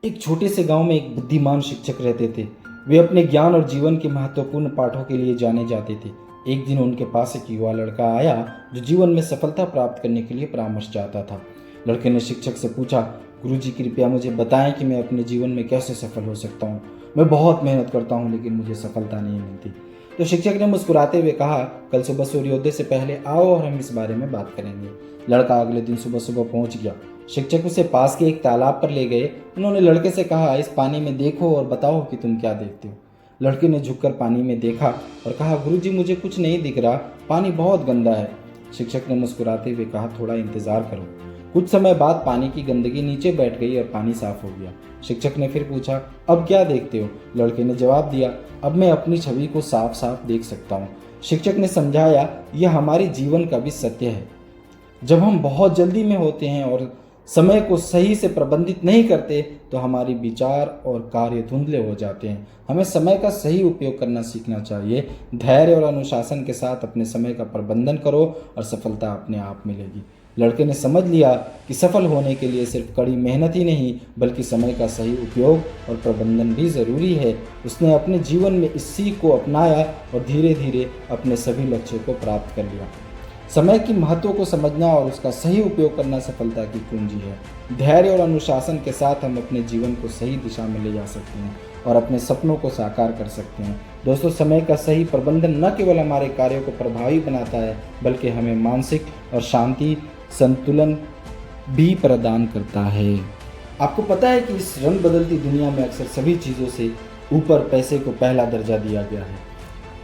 एक छोटे से गांव में एक बुद्धिमान शिक्षक रहते थे। वे अपने ज्ञान और जीवन के महत्वपूर्ण पाठों के लिए जाने जाते थे। एक दिन उनके पास एक युवा लड़का आया जो जीवन में सफलता प्राप्त करने के लिए परामर्श चाहता था। लड़के ने शिक्षक से पूछा, गुरुजी कृपया मुझे बताएं कि मैं अपने जीवन में कैसे सफल हो सकता हूँ। मैं बहुत मेहनत करता हूँ लेकिन मुझे सफलता नहीं मिलती। तो शिक्षक ने मुस्कुराते हुए कहा, कल सुबह सूर्योदय से पहले आओ और हम इस बारे में बात करेंगे। लड़का अगले दिन सुबह सुबह पहुंच गया। शिक्षक उसे पास के एक तालाब पर ले गए। उन्होंने लड़के से कहा, इस पानी में देखो और बताओ कि तुम क्या देखते हो। लड़के ने झुककर पानी में देखा और कहा, गुरुजी मुझे कुछ नहीं दिख रहा, पानी बहुत गंदा है। शिक्षक ने मुस्कुराते हुए कहा, थोड़ा इंतजार करो। कुछ समय बाद पानी की गंदगी नीचे बैठ गई और पानी साफ हो गया। शिक्षक ने फिर पूछा, अब क्या देखते हो? लड़के ने जवाब दिया, अब मैं अपनी छवि को साफ साफ देख सकता हूँ। शिक्षक ने समझाया, यह हमारे जीवन का भी सत्य है। जब हम बहुत जल्दी में होते हैं और समय को सही से प्रबंधित नहीं करते तो हमारी विचार और कार्य धुंधले हो जाते हैं। हमें समय का सही उपयोग करना सीखना चाहिए। धैर्य और अनुशासन के साथ अपने समय का प्रबंधन करो और सफलता अपने आप मिलेगी। लड़के ने समझ लिया कि सफल होने के लिए सिर्फ कड़ी मेहनत ही नहीं बल्कि समय का सही उपयोग और प्रबंधन भी ज़रूरी है। उसने अपने जीवन में इस सीख को अपनाया और धीरे धीरे अपने सभी लक्ष्यों को प्राप्त कर लिया। समय की महत्व को समझना और उसका सही उपयोग करना सफलता की कुंजी है। धैर्य और अनुशासन के साथ हम अपने जीवन को सही दिशा में ले जा सकते हैं और अपने सपनों को साकार कर सकते हैं। दोस्तों, समय का सही प्रबंधन न केवल हमारे कार्यों को प्रभावी बनाता है बल्कि हमें मानसिक और शांति संतुलन भी प्रदान करता है। आपको पता है कि इस रंग बदलती दुनिया में अक्सर सभी चीज़ों से ऊपर पैसे को पहला दर्जा दिया गया है,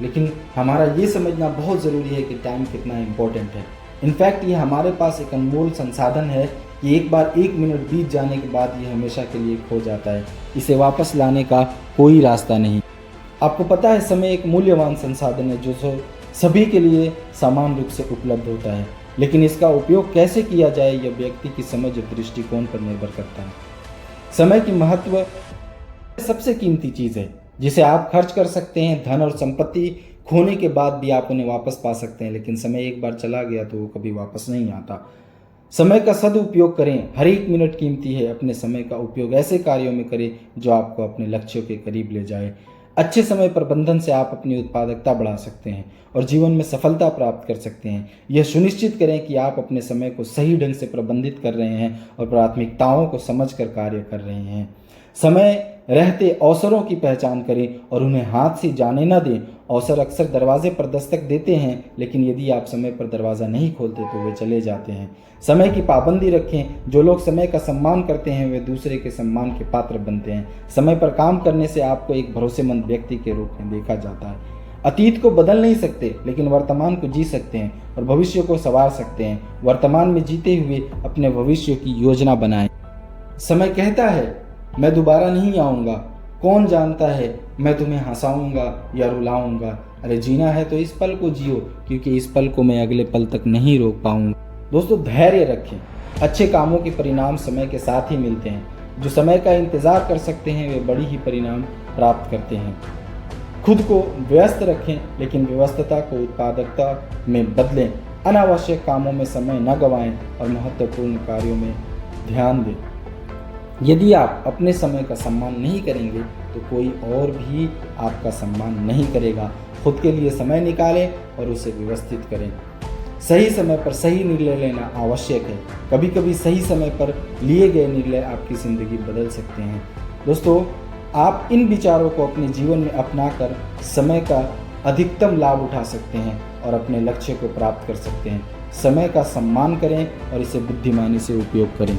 लेकिन हमारा ये समझना बहुत ज़रूरी है कि टाइम कितना इम्पोर्टेंट है। इनफैक्ट ये हमारे पास एक अनमोल संसाधन है कि एक बार 1 मिनट बीत जाने के बाद ये हमेशा के लिए खो जाता है। इसे वापस लाने का कोई रास्ता नहीं। आपको पता है समय एक मूल्यवान संसाधन है जो सभी के लिए समान रूप से उपलब्ध होता है, लेकिन इसका उपयोग कैसे किया जाए यह व्यक्ति की समझ और दृष्टिकोण पर निर्भर करता है। समय की महत्व सबसे कीमती चीज़ है जिसे आप खर्च कर सकते हैं। धन और संपत्ति खोने के बाद भी आप उन्हें वापस पा सकते हैं, लेकिन समय एक बार चला गया तो वो कभी वापस नहीं आता। समय का सदुपयोग करें, हर एक मिनट कीमती है। अपने समय का उपयोग ऐसे कार्यों में करें जो आपको अपने लक्ष्यों के करीब ले जाए। अच्छे समय प्रबंधन से आप अपनी उत्पादकता बढ़ा सकते हैं और जीवन में सफलता प्राप्त कर सकते हैं। यह सुनिश्चित करें कि आप अपने समय को सही ढंग से प्रबंधित कर रहे हैं और प्राथमिकताओं को समझकर कार्य कर रहे हैं। समय रहते अवसरों की पहचान करें और उन्हें हाथ से जाने न दें। अवसर अक्सर दरवाजे पर दस्तक देते हैं, लेकिन यदि आप समय पर दरवाज़ा नहीं खोलते तो वे चले जाते हैं। समय की पाबंदी रखें। जो लोग समय का सम्मान करते हैं वे दूसरे के सम्मान के पात्र बनते हैं। समय पर काम करने से आपको एक भरोसेमंद व्यक्ति के रूप में देखा जाता है। अतीत को बदल नहीं सकते, लेकिन वर्तमान को जी सकते हैं और भविष्य को संवार सकते हैं। वर्तमान में जीते हुए अपने भविष्य की योजना बनाएं। समय कहता है, मैं दोबारा नहीं आऊँगा। कौन जानता है मैं तुम्हें हंसाऊंगा या रुलाऊंगा। अरे जीना है तो इस पल को जियो, क्योंकि इस पल को मैं अगले पल तक नहीं रोक पाऊंगा। दोस्तों, धैर्य रखें। अच्छे कामों के परिणाम समय के साथ ही मिलते हैं। जो समय का इंतज़ार कर सकते हैं वे बड़ी ही परिणाम प्राप्त करते हैं। खुद को व्यस्त रखें, लेकिन व्यस्तता को उत्पादकता में बदलें। अनावश्यक कामों में समय न गंवाएं और महत्वपूर्ण कार्यों में ध्यान दें। यदि आप अपने समय का सम्मान नहीं करेंगे तो कोई और भी आपका सम्मान नहीं करेगा। खुद के लिए समय निकालें और उसे व्यवस्थित करें। सही समय पर सही निर्णय लेना आवश्यक है। कभी कभी सही समय पर लिए गए निर्णय आपकी ज़िंदगी बदल सकते हैं। दोस्तों, आप इन विचारों को अपने जीवन में अपनाकर समय का अधिकतम लाभ उठा सकते हैं और अपने लक्ष्य को प्राप्त कर सकते हैं। समय का सम्मान करें और इसे बुद्धिमानी से उपयोग करें।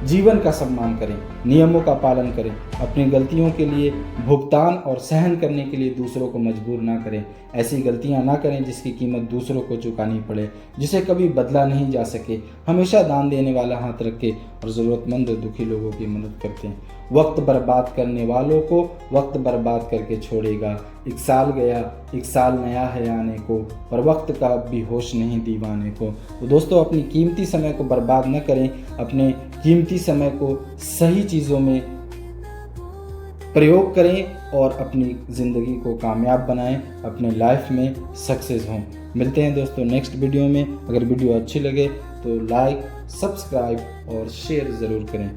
जीवन का सम्मान करें, नियमों का पालन करें। अपनी गलतियों के लिए भुगतान और सहन करने के लिए दूसरों को मजबूर ना करें। ऐसी गलतियां ना करें जिसकी कीमत दूसरों को चुकानी पड़े, जिसे कभी बदला नहीं जा सके। हमेशा दान देने वाला हाथ रखें और ज़रूरतमंद और दुखी लोगों की मदद करते हैं। वक्त बर्बाद करने वालों को वक्त बर्बाद करके छोड़ेगा। एक साल गया, एक साल नया है आने को, पर वक्त का भी होश नहीं दीवाने को। तो दोस्तों, अपनी कीमती समय को बर्बाद न करें। अपने कीमती समय को सही चीज़ों में प्रयोग करें और अपनी ज़िंदगी को कामयाब बनाएं, अपने लाइफ में सक्सेस हों। मिलते हैं दोस्तों नेक्स्ट वीडियो में। अगर वीडियो अच्छी लगे तो लाइक, सब्सक्राइब और शेयर ज़रूर करें।